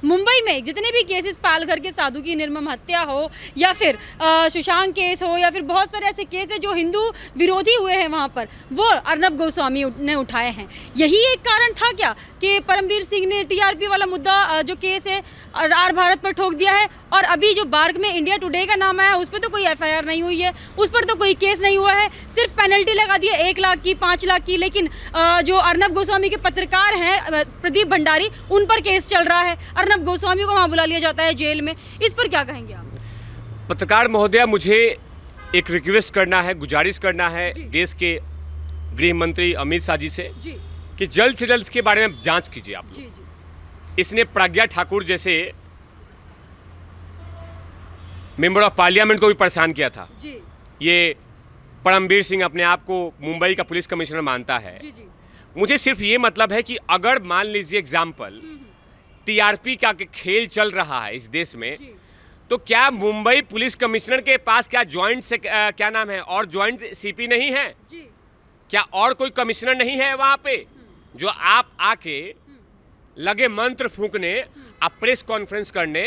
मुंबई में जितने भी केसेस, पालघर के साधु की निर्मम हत्या हो या फिर सुशांत केस हो या फिर बहुत सारे ऐसे केस है जो हिंदू विरोधी हुए हैं वहाँ पर, वो अर्नब गोस्वामी ने उठाए हैं। यही एक कारण था क्या कि परमवीर सिंह ने टीआरपी वाला मुद्दा जो केस है आर भारत पर ठोक दिया है? और अभी जो बार्ग में इंडिया टुडे का नाम आया उस पर तो कोई एफआईआर नहीं हुई है, उस पर तो कोई केस नहीं हुआ है, सिर्फ पेनल्टी लगा दी है 1 लाख की, 5 लाख की। लेकिन जो अर्नब गोस्वामी के पत्रकार हैं प्रदीप भंडारी, उन पर केस चल रहा है, अर्नब गोस्वामी को वहाँ बुला लिया जाता है जेल में। इस पर क्या कहेंगे आप? पत्रकार महोदया, मुझे एक रिक्वेस्ट करना है, गुजारिश करना है देश के गृह मंत्री अमित शाह जी से कि जल्द से जल्द इसके बारे में जांच कीजिए आप लोग। इसने प्रज्ञा ठाकुर जैसे मेंबर ऑफ पार्लियामेंट को भी परेशान किया था। ये परमवीर सिंह अपने आप को मुंबई का पुलिस कमिश्नर मानता है। मुझे सिर्फ ये मतलब है कि अगर मान लीजिए एग्जाम्पल टीआरपी का खेल चल रहा है इस देश में, तो क्या मुंबई पुलिस कमिश्नर के पास क्या जॉइंट से क्या नाम है और जॉइंट सीपी नहीं है? क्या और कोई कमिश्नर नहीं है वहाँ पे जो आप आके लगे मंत्र फूंकने, आप प्रेस कॉन्फ्रेंस करने?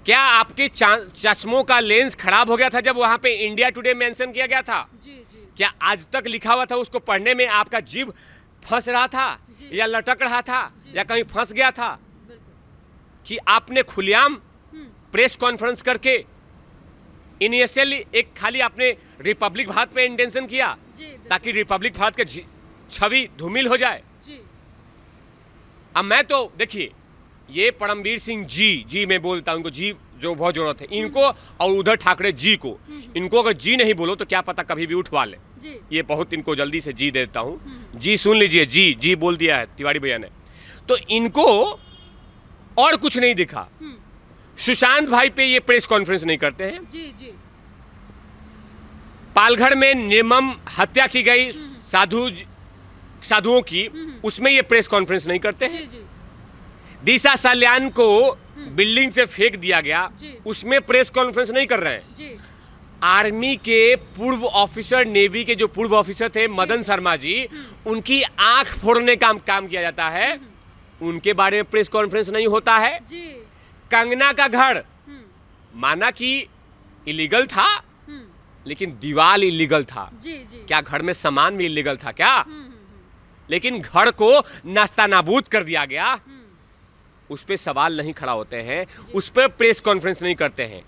क्या आपके चश्मों का लेंस खराब हो गया था जब वहाँ पे इंडिया टुडे मेंशन किया गया था? क्या आज तक लिखा हुआ था उसको पढ़ने में आपका जीभ फंस रहा था या लटक रहा था या कहीं फंस गया था? कि आपने खुलेआम प्रेस कॉन्फ्रेंस करके इनिशियली एक खाली आपने रिपब्लिक भारत पे इंटेंशन किया ताकि रिपब्लिक भारत की छवि धूमिल हो जाए। अब मैं तो देखिए, ये परमवीर सिंह जी मैं बोलता हूँ, इनको जी जो बहुत जरूरत है इनको, और उधर ठाकरे जी को, इनको अगर जी नहीं बोलो तो क्या पता कभी भी उठवा ले। ये बहुत इनको जल्दी से जी देता हूँ। जी सुन लीजिए, जी बोल दिया है तिवारी भैया ने। तो इनको और कुछ नहीं दिखा। सुशांत भाई पे ये प्रेस कॉन्फ्रेंस नहीं करते हैं। पालघर में निर्मम हत्या की गई साधुओं की, उसमें ये प्रेस कॉन्फ्रेंस नहीं करते हैं। दिशा सल्यान को बिल्डिंग से फेंक दिया गया, उसमें प्रेस कॉन्फ्रेंस नहीं कर रहे हैं। आर्मी के पूर्व ऑफिसर, नेवी के जो पूर्व ऑफिसर थे मदन शर्मा जी, उनकी आंख फोड़ने का काम किया जाता है, उनके बारे में प्रेस कॉन्फ्रेंस नहीं होता है। कंगना का घर माना कि इलीगल था, लेकिन दीवार इलीगल था। क्या घर में सामान भी इलीगल था क्या? लेकिन घर को नास्ता नाबूद कर दिया गया, उस पर सवाल नहीं खड़ा होते हैं, उस पर प्रेस कॉन्फ्रेंस नहीं करते हैं।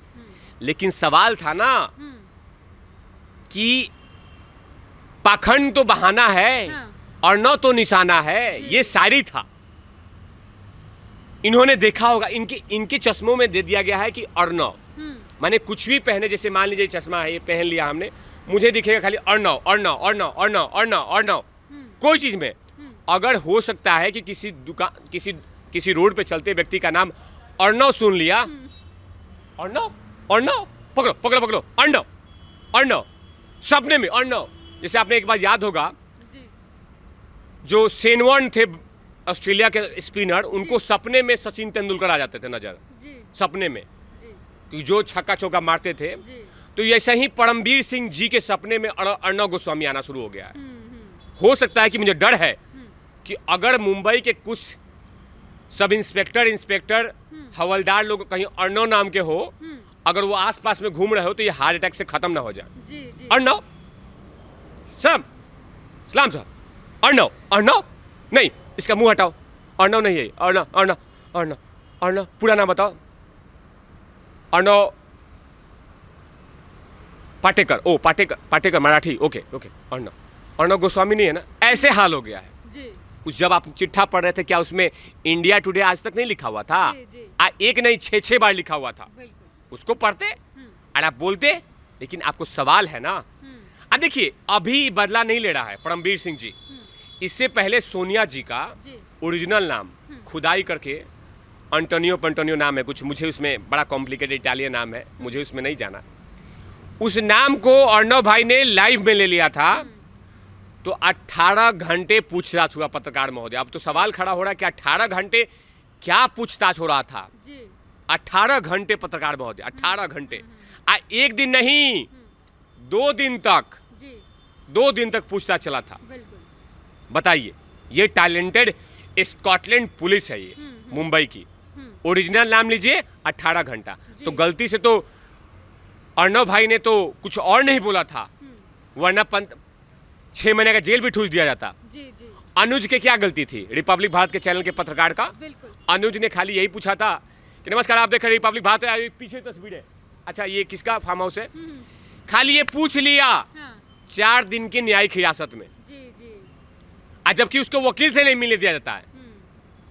लेकिन सवाल था ना कि पाखंड तो बहाना है और न तो निशाना है, ये शायरी था। इन्होंने देखा होगा, इनके चश्मों में दे दिया गया है कि अर्नव, माने कुछ भी पहने, जैसे मान लीजिए चश्मा है, ये पहन लिया हमने, मुझे दिखेगा खाली अर्नव अर्नव अर्नव अर्नव अर्नव अर्नव। कोई चीज में अगर हो सकता है कि किसी दुकान, किसी रोड पे चलते व्यक्ति का नाम अर्नव सुन लिया, अर्नव अर्नव पकड़ो पकड़ो पकड़ो, अर्नव अर्नव, सपने में अर्नव। जैसे आपने एक बार याद होगा, जो सेनवर्न थे ऑस्ट्रेलिया के स्पिनर, उनको सपने में सचिन तेंदुलकर आ जाते थे नजर, सपने में, कि जो छक्का चौका मारते थे। तो ऐसे ही परमवीर सिंह जी के सपने में अर्नव गोस्वामी आना शुरू हो गया है। हो सकता है कि मुझे डर है कि अगर मुंबई के कुछ सब इंस्पेक्टर हवलदार लोग कहीं अर्नव नाम के हो, अगर वो आसपास में घूम रहे हो, तो ये हार्ट अटैक से खत्म ना हो जाए। अर्नव सलाम साहब, अर्नव अर्नव नहीं, इसका मुंह हटाओ, अर्नव नहीं है, अर्नव अर्नव अर्नव अर्नव, पूरा नाम बताओ। अर्नव पाटेकर, ओ पाटेकर मराठी, ओके अर्नव गोस्वामी नहीं है ना? ऐसे हाल हो गया है। उस जब आप चिट्ठा पढ़ रहे थे, क्या उसमें इंडिया टुडे आज तक नहीं लिखा हुआ था? एक नहीं 6 बार लिखा हुआ था। उसको पढ़ते और आप बोलते, लेकिन आपको सवाल है ना। अब देखिए, अभी बदला नहीं ले रहा है परमवीर सिंह जी। इससे पहले सोनिया जी का ओरिजिनल नाम खुदाई करके एंटोनियो नाम है कुछ, मुझे उसमें बड़ा कॉम्प्लिकेटेड इटालियन नाम है, मुझे उसमें नहीं जाना। उस नाम को अर्नव भाई ने लाइव में ले लिया था, तो 18 घंटे पूछताछ हुआ पत्रकार महोदय। अब तो सवाल खड़ा हो रहा है कि 18 घंटे क्या पूछताछ हो रहा था? 18 घंटे पत्रकार महोदय, 18 घंटे। एक दिन नहीं, 2 दिन तक, 2 दिन तक पूछताछ चला था। बताइए, ये टैलेंटेड स्कॉटलैंड पुलिस है, ये मुंबई की, ओरिजिनल नाम लीजिए 18 घंटा। तो गलती से तो अर्णव भाई ने तो कुछ और नहीं बोला था, वरना 6 महीने का जेल भी ठूस दिया जाता। अनुज के क्या गलती थी रिपब्लिक भारत के चैनल के पत्रकार का? अनुज ने खाली यही पूछा था कि नमस्कार आप देख रहे हैं रिपब्लिक भारत, पीछे तस्वीर है, अच्छा ये किसका फार्म हाउस है, खाली ये पूछ लिया। 4 दिन की न्यायिक हिरासत में, जबकि उसको वकील से नहीं मिलने दिया जाता है।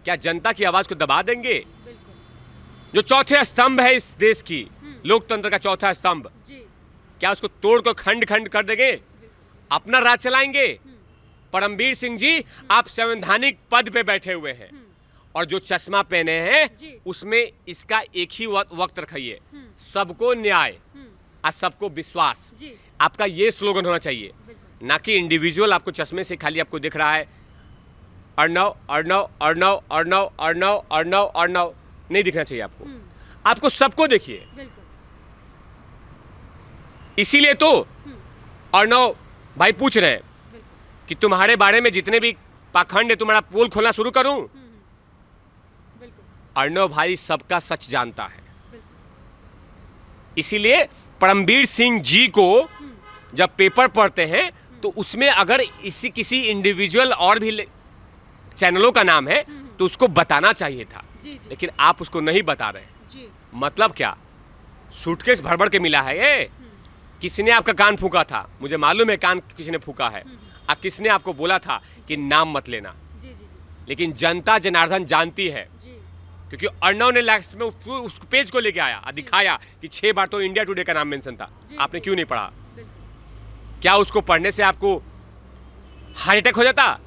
क्या जनता की आवाज को दबा देंगे? जो चौथे स्तंभ है इस देश की, लोकतंत्र का चौथा स्तंभ, क्या उसको तोड़ को खंड खंड कर देंगे? अपना राज चलाएंगे? परमवीर सिंह जी, आप संवैधानिक पद पे बैठे हुए हैं और जो चश्मा पहने हैं उसमें इसका एक ही वक्त रखिए, सबको न्याय और सबको विश्वास। आपका ये स्लोगन होना चाहिए, ना कि इंडिविजुअल आपको चश्मे से खाली आपको दिख रहा है अर्णव अर्णव अर्णव अर्णव अर्णव अर्णव अर्णव, नहीं दिखना चाहिए आपको। आपको सबको देखिए। इसीलिए तो अर्णव भाई पूछ रहे हैं कि तुम्हारे बारे में जितने भी पाखंड है तुम्हारा पोल खोलना शुरू करूं? अर्णव भाई सबका सच जानता है। इसीलिए परमवीर सिंह जी को जब पेपर पढ़ते हैं तो उसमें अगर किसी इंडिविजुअल और भी चैनलों का नाम है तो उसको बताना चाहिए था, लेकिन आप उसको नहीं बता रहे। मतलब क्या? सूटकेस भर भर के मिला है ये? किसने आपका कान फूका था? मुझे मालूम है कान किसने फूका है। किसने आपको बोला था कि नाम मत लेना? लेकिन जनता जनार्दन जानती है, क्योंकि अर्णव ने लास्ट में उस पेज को लेके आया और दिखाया कि 6 बार तो इंडिया टुडे का नाम मेंशन था। आपने क्यों नहीं पढ़ा? क्या उसको पढ़ने से आपको हार्ट अटैक हो जाता?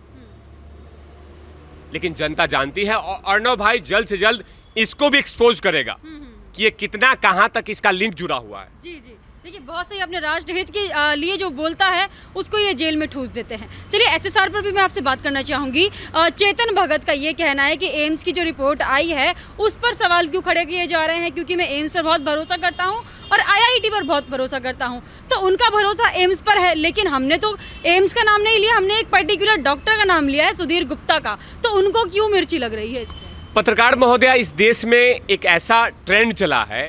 लेकिन जनता जानती है और अर्णव भाई जल्द से जल्द इसको भी एक्सपोज करेगा कि ये कितना कहां तक इसका लिंक जुड़ा हुआ है। जी देखिए, बहुत सही, अपने राष्ट्रहित के लिए जो बोलता है उसको ये जेल में ठूस देते हैं। चलिए एसएसआर पर भी मैं आपसे बात करना चाहूँगी। चेतन भगत का ये कहना है कि एम्स की जो रिपोर्ट आई है उस पर सवाल क्यों खड़े किए जा रहे हैं, क्योंकि मैं एम्स पर बहुत भरोसा करता हूँ और IIT पर बहुत भरोसा करता हूँ। तो उनका भरोसा एम्स पर है, लेकिन हमने तो एम्स का नाम नहीं लिया, हमने एक पर्टिकुलर डॉक्टर का नाम लिया है, सुधीर गुप्ता का। तो उनको क्यों मिर्ची लग रही है इससे? पत्रकार महोदया, इस देश में एक ऐसा ट्रेंड चला है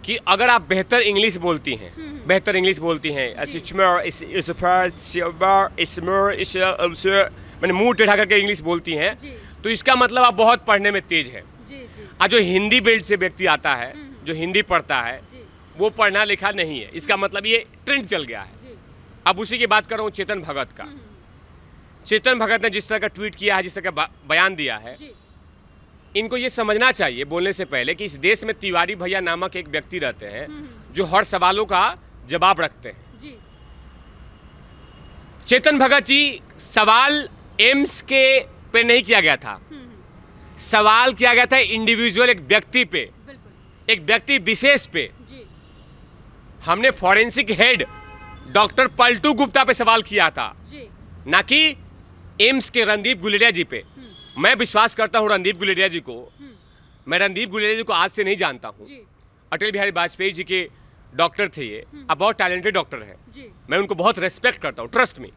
कि अगर आप बेहतर इंग्लिश बोलती हैं, मैंने मुंह टेढ़ा करके इंग्लिश बोलती हैं, तो इसका मतलब आप बहुत पढ़ने में तेज है। और जो हिंदी बेल्ट से व्यक्ति आता है, जो हिंदी पढ़ता है, वो पढ़ना लिखा नहीं है। इसका मतलब ये ट्रेंड चल गया है। अब उसी की बात कर रहा हूँ चेतन भगत का। चेतन भगत ने जिस तरह का ट्वीट किया है, जिस तरह का बयान दिया है, इनको ये समझना चाहिए बोलने से पहले कि इस देश में तिवारी भैया नामक एक व्यक्ति रहते हैं जो हर सवालों का जवाब रखते हैं। चेतन भगत जी, सवाल एम्स के पे नहीं किया गया था, सवाल किया गया था इंडिविजुअल, एक व्यक्ति पे, एक व्यक्ति विशेष पे। हमने forensic head doctor Paltu Gupta पे सवाल किया था, ना कि एम्स के रणदीप गुलेरिया जी पे। मैं विश्वास करता हूँ रणदीप गुलेरिया जी को, मैं रणदीप गुलेरिया जी को आज से नहीं जानता हूँ। अटल बिहारी वाजपेयी जी के डॉक्टर थे ये, अब बहुत टैलेंटेड डॉक्टर है, मैं उनको बहुत रेस्पेक्ट करता हूँ, ट्रस्ट में।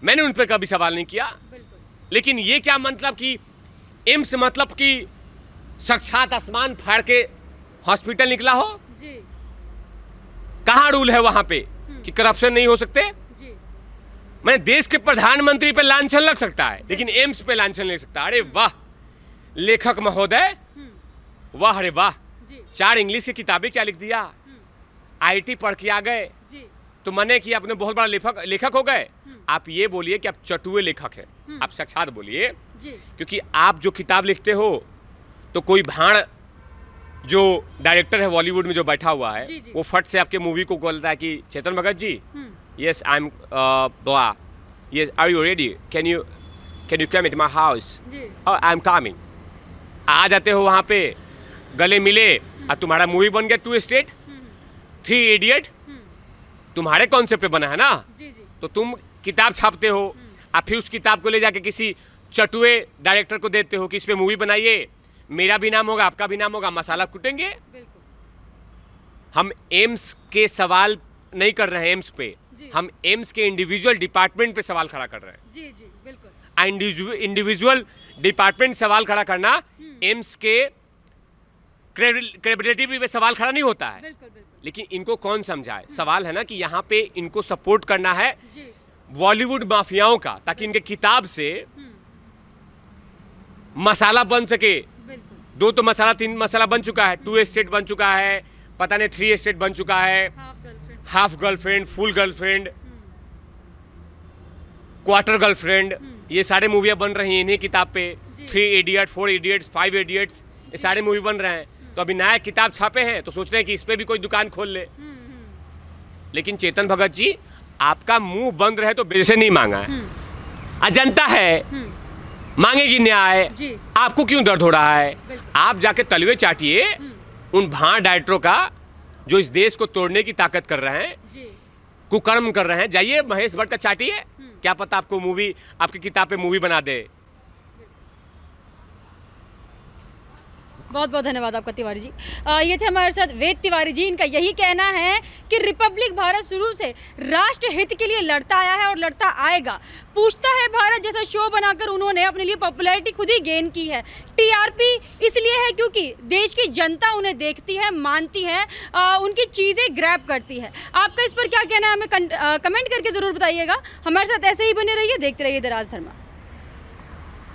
मैंने उन पर कभी सवाल नहीं किया, लेकिन ये क्या मतलब कि एम्स मतलब कि साक्षात आसमान फाड़ के हॉस्पिटल निकला हो? कहाँ रूल है वहां पे कि करप्शन नहीं हो सकते? मैं देश के प्रधानमंत्री पे लांछन लग सकता है, लेकिन एम्स पे लांछन लग सकता है। अरे वाह लेखक महोदय, वाह, अरे वाह, 4 इंग्लिश की किताबें क्या लिख दिया, IIT पढ़ के आ गए, तो मने कि आपने बहुत बड़ा लेखक हो गए। आप ये बोलिए कि आप चटुए लेखक हैं, आप साक्षात बोलिए, क्योंकि आप जो किताब लिखते हो तो कोई भाड़ जो डायरेक्टर है बॉलीवुड में जो बैठा हुआ है, वो फट से आपके मूवी को बोलता है कि Chetan Bhagat ji, yes I'm blah, yes are you ready, can you come at my house? Oh I'm coming। आ जाते हो वहाँ पे, गले मिले और तुम्हारा मूवी बन गया 2 स्टेट 3 इडियट, तुम्हारे कॉन्सेप्ट पे बना है ना। तो तुम किताब छापते हो और फिर उस किताब को ले जाके किसी चटुए डायरेक्टर को देते हो कि इस पे मूवी बनाइए, मेरा भी नाम होगा, आपका भी नाम होगा, मसाला कूटेंगे। हम एम्स के सवाल नहीं कर रहे हैं एम्स पे, हम एम्स के इंडिविजुअल डिपार्टमेंट पे सवाल खड़ा कर रहे हैं। बिल्कुल। इंडिविजुअल डिपार्टमेंट सवाल खड़ा करना एम्स के क्रेडिबिलिटी पे सवाल खड़ा नहीं होता है। बिल्कुल बिल्कुल लेकिन इनको कौन समझाए? सवाल है ना कि यहाँ पे इनको सपोर्ट करना है जी बॉलीवुड माफियाओं का, ताकि इनके किताब से मसाला बन सके। बिल्कुल 2 तो मसाला 3 मसाला बन चुका है, 2 एस्टेट बन चुका है, पता नहीं 3 एस्टेट बन चुका है, half girlfriend, full girlfriend, quarter girlfriend, ये सारे मूवियाँ बन रही हैं इन्हीं किताब पे। 3 इडियट, 4 इडियट्स, 5 इडियट्स, ये सारे मूवी बन रहे हैं। तो अभी नया किताब छापे हैं तो सोच रहे हैं कि इस पे भी कोई दुकान खोल ले। लेकिन चेतन भगत जी, आपका मुंह बंद रहे तो बेसे नहीं मांगा है। जनता है, मांगेगी न्याय। जी। आपको क्यों दर्द हो रहा है? आप जाके तलवे चाटिए उन भां डायरेक्टरों का जो इस देश को तोड़ने की ताकत कर रहे हैं, कुकर्म कर रहे हैं। जाइए महेश भट्ट का चाटिए, क्या पता आपको मूवी, आपकी किताब पे मूवी बना दे। बहुत बहुत धन्यवाद आपका तिवारी जी। ये थे हमारे साथ वेद तिवारी जी। इनका यही कहना है कि रिपब्लिक भारत शुरू से राष्ट्र हित के लिए लड़ता आया है और लड़ता आएगा। पूछता है भारत जैसा शो बनाकर उन्होंने अपने लिए पॉपुलैरिटी खुद ही गेन की है। टीआरपी इसलिए है क्योंकि देश की जनता उन्हें देखती है, मानती है, उनकी चीज़ें ग्रैब करती है। आपका इस पर क्या कहना है, हमें कमेंट करके ज़रूर बताइएगा। हमारे साथ ऐसे ही बने रहिए, देखते रहिए द राजधर्मा।